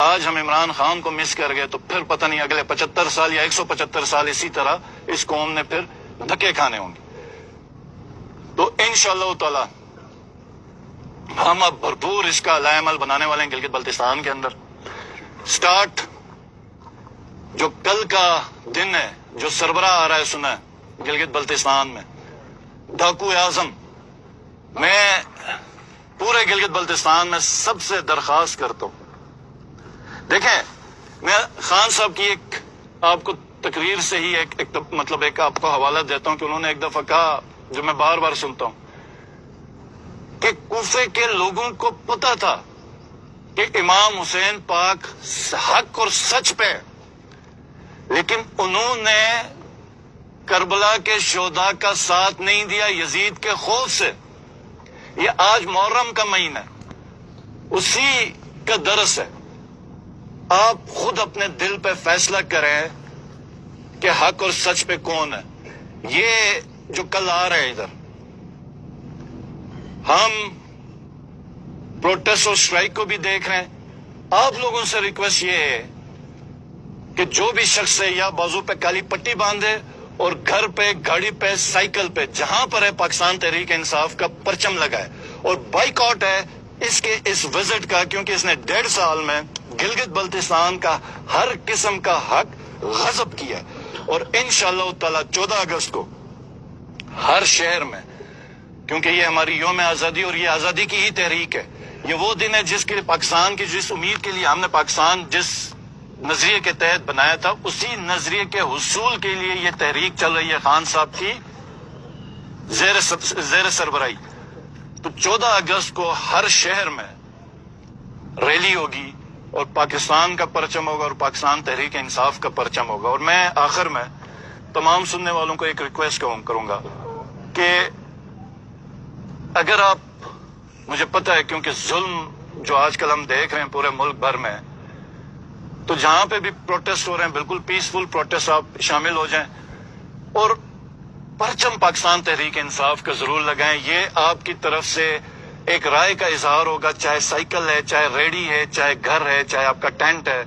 آج ہم عمران خان کو مس کر گئے تو پھر پتہ نہیں اگلے 75 سال یا 175 سال اسی طرح اس قوم نے پھر دھکے کھانے ہوں گے. تو انشاءاللہ تعالی ہم اب بھرپور اس کا علیہ عمل بنانے والے ہیں گلگت بلتستان کے اندر. سٹارٹ جو کل کا دن ہے، جو سربراہ آ رہا ہے سنا ہے گلگت بلتستان میں، ڈاکو اعظم. میں پورے گلگت بلتستان میں سب سے درخواست کرتا ہوں، دیکھیں میں خان صاحب کی ایک آپ کو تقریر سے ہی ایک آپ کو حوالہ دیتا ہوں کہ انہوں نے ایک دفعہ کہا جو میں بار بار سنتا ہوں کہ کوفے کے لوگوں کو پتا تھا کہ امام حسین پاک حق اور سچ پہ، لیکن انہوں نے کربلا کے شہداء کا ساتھ نہیں دیا یزید کے خوف سے. یہ آج محرم کا مہینہ ہے، اسی کا درس ہے. آپ خود اپنے دل پہ فیصلہ کریں کہ حق اور سچ پہ کون ہے. یہ جو کل آ رہے ہیں ادھر، ہم پروٹیسٹ اور سٹرائک کو بھی دیکھ رہے ہیں. آپ لوگوں سے ریکویسٹ یہ ہے کہ جو بھی شخص ہے یا بازو پہ کالی پٹی باندھے اور گھر پہ، گاڑی پہ، سائیکل پہ، جہاں پر ہے پاکستان تحریک انصاف کا پرچم لگائے. اور بائیکاٹ ہے اس وزٹ کا، کیونکہ اس نے 1.5 سال میں گلگت بلتستان کا ہر قسم کا حق غصب کیا. اور انشاءاللہ تعالی 14 اگست کو ہر شہر میں، کیونکہ یہ ہماری یوم آزادی اور یہ آزادی کی ہی تحریک ہے، یہ وہ دن ہے جس کے لیے پاکستان کی جس امید کے لیے ہم نے پاکستان جس نظریے کے تحت بنایا تھا، اسی نظریے کے حصول کے لیے یہ تحریک چل رہی ہے خان صاحب کی زیر سربراہی. تو 14 اگست کو ہر شہر میں ریلی ہوگی اور پاکستان کا پرچم ہوگا اور پاکستان تحریک انصاف کا پرچم ہوگا. اور میں آخر میں تمام سننے والوں کو ایک ریکویسٹ کروں گا کہ اگر آپ، مجھے پتہ ہے کیونکہ ظلم جو آج کل ہم دیکھ رہے ہیں پورے ملک بھر میں، تو جہاں پہ بھی پروٹیسٹ ہو رہے ہیں بالکل پیسفل پروٹیسٹ آپ شامل ہو جائیں اور پرچم پاکستان تحریک انصاف کا ضرور لگائیں. یہ آپ کی طرف سے ایک رائے کا اظہار ہوگا، چاہے سائیکل ہے، چاہے ریڈی ہے، چاہے گھر ہے، چاہے آپ کا ٹینٹ ہے،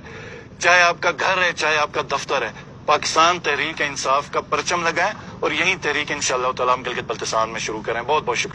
چاہے آپ کا گھر ہے، چاہے آپ کا دفتر ہے، پاکستان تحریک انصاف کا پرچم لگائیں اور یہی تحریک انشاءاللہ تعالی ہم گلگت بلتستان میں شروع کریں. بہت بہت شکریہ.